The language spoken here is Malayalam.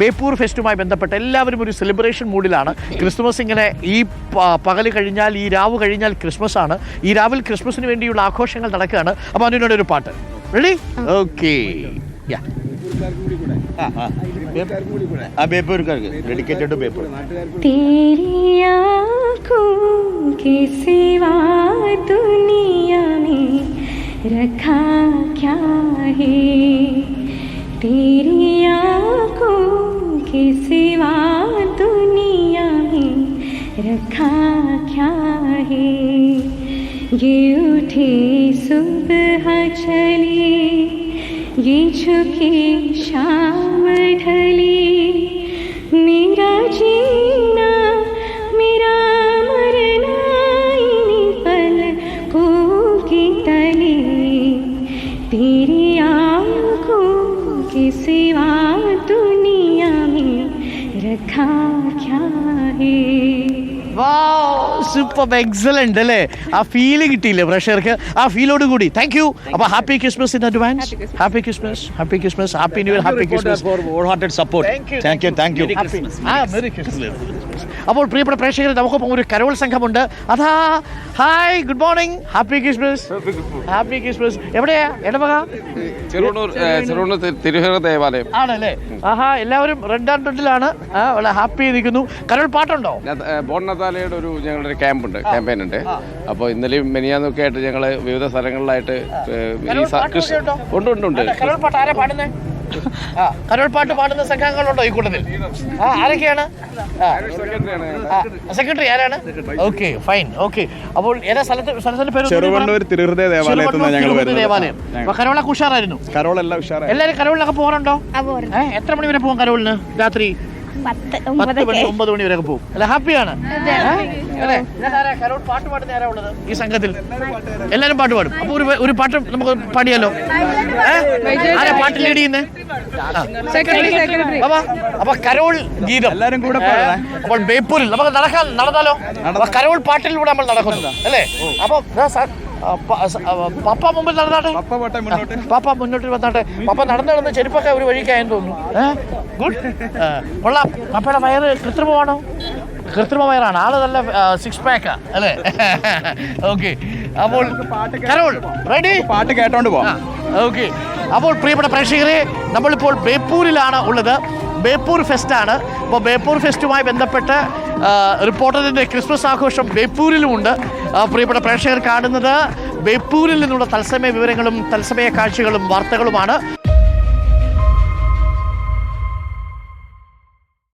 ബേപ്പൂർ ഫെസ്റ്റുമായി ബന്ധപ്പെട്ട് എല്ലാവരും ഒരു സെലിബ്രേഷൻ മൂഡിലാണ്. ക്രിസ്മസ് ഇങ്ങനെ ഈ പകല് കഴിഞ്ഞാൽ, ഈ രാവ് കഴിഞ്ഞാൽ ക്രിസ്മസ് ആണ്. ഈ രാവിൽ ക്രിസ്മസിന് വേണ്ടിയുള്ള ആഘോഷങ്ങൾ നടക്കുകയാണ്. അപ്പോൾ അതിനോട് ഒരു പാട്ട് ready? Okay. Dedicated to Beypore. तेरी आँखों के सिवा दुनिया में रखा क्या है, तेरी आँखों के सिवा दुनिया में रखा क्या है, ये उठी सुबह चली, ये झुकी शाम ढली, मेरा जीना मेरा मरना इन्हीं पलकों की तले, तेरी आँखों के सिवा दुनिया में रखा क्या है. സൂപ്പർ, എക്സലന്റ് അല്ലേ? ആ ഫീല് കിട്ടിയില്ലേ പ്രേക്ഷകർക്ക്? ആ ഫീലോട് കൂടി താങ്ക് യു. അപ്പോൾ happy Christmas in advance. Happy Christmas, happy Christmas, happy new year, happy Christmas For wholehearted support. Thank you. Merry Christmas. അപ്പോൾ പ്രിയപ്പെട്ട പ്രേക്ഷകർ, നമുക്കൊപ്പം ഒരു കരോൾ സംഘമുണ്ട്. അതാ, hi, good morning, happy Christmas, happy Christmas. എവിടെയാ ഇടവക? ചെറുവണ്ണൂർ തിരുഹര ദേവാലയം ആണല്ലേ? ആഹാ, എല്ലാവരും റെഡ് ആൻഡ് റെഡിലാണ്. വളരെ ഹാപ്പി ആയിരിക്കുന്നു. കരോൾ പാട്ടുണ്ടോ? ബോണത്താലയുടെ ഞങ്ങളുടെ ഒരു ക്യാമ്പുണ്ട്, ക്യാമ്പയിൻ ഉണ്ട്. അപ്പോൾ ഇന്നലെയും മെനിയാന്നൊക്കെ ആയിട്ട് ഞങ്ങൾ വിവിധ സ്ഥലങ്ങളിലായിട്ട് ഉണ്ട്. കരോൾ പാട്ട് ആരാ പാടുന്നത്? കരോൾ പാട്ട് പാടുന്ന സംഘങ്ങളുണ്ടോ ഈ കൂട്ടത്തിൽ? ആരൊക്കെയാണ്? സെക്രട്ടറി ആരാണ്? Okay, fine. ഓക്കെ, അപ്പോൾ ഏതാ സ്ഥലത്തിന്റെ പേര്? ചെറുവണ്ണൂർ തിരുഹൃദയ ദേവാലയം. അപ്പൊ കരോളൊക്കെ ഉഷാറായിരുന്നു? കരോളെല്ലാം ഉഷാറായി. എല്ലാവരും കരോളിലൊക്കെ പോകാറുണ്ടോ? എത്ര മണി വരെ പോകും കരോളിന്? രാത്രി 10 മണി 9 മണി വരെ പോകും. അല്ല, ഹാപ്പിയാണ് അല്ലേ? കരോൾ പാട്ട് പാടുന്ന ആരാ ഉള്ളത് ഈ സംഘത്തിൽ? എല്ലാരും പാട്ട് പാടും. അപ്പൊ ഒരു പാട്ട് നമുക്ക് പാടിയാലോ? ആരാ പാട്ട് ലീഡ് ചെയ്യുന്നേ? അപ്പൊ കരോൾ ഗീതം എല്ലാരും കൂടെ. അപ്പോൾ ബേപ്പൂരിൽ നമുക്ക് നടന്നാലോ? കരോൾ പാട്ടിലൂടെ നമ്മൾ നടക്കുന്നു അല്ലേ? അപ്പൊ പപ്പ മുമ്പിൽ നടന്നാട്ടെ, പപ്പ മുന്നോട്ട് വന്നാട്ടെ. പപ്പ നടന്ന് ചെരുപ്പൊക്കെ ഒരു വഴിക്കായെന്ന് തോന്നുന്നു. ഗുഡ്, കൊള്ളാം. പപ്പയുടെ വയറ് കൃത്രിമമാണോ? കൃത്രിമ വയറാണ്. ആള് നല്ല 6 പാക്കാ അല്ലേ? ഓക്കെ, അപ്പോൾ കരോൾ റെഡി? പാട്ട് കേട്ടോണ്ട് പോവാം. ഓക്കെ, അപ്പോൾ പ്രിയപ്പെട്ട പ്രേക്ഷകരെ, നമ്മളിപ്പോൾ ബേപ്പൂരിലാണ് ഉള്ളത്. ബേപ്പൂർ ഫെസ്റ്റാണ്. അപ്പോൾ ബേപ്പൂർ ഫെസ്റ്റുമായി ബന്ധപ്പെട്ട് റിപ്പോർട്ടറിൻ്റെ ക്രിസ്മസ് ആഘോഷം ബേപ്പൂരിലുമുണ്ട്. പ്രിയപ്പെട്ട പ്രേക്ഷകർ കാണുന്നത് ബേപ്പൂരിൽ നിന്നുള്ള തത്സമയ വിവരങ്ങളും തത്സമയ കാഴ്ചകളും വാർത്തകളുമാണ്.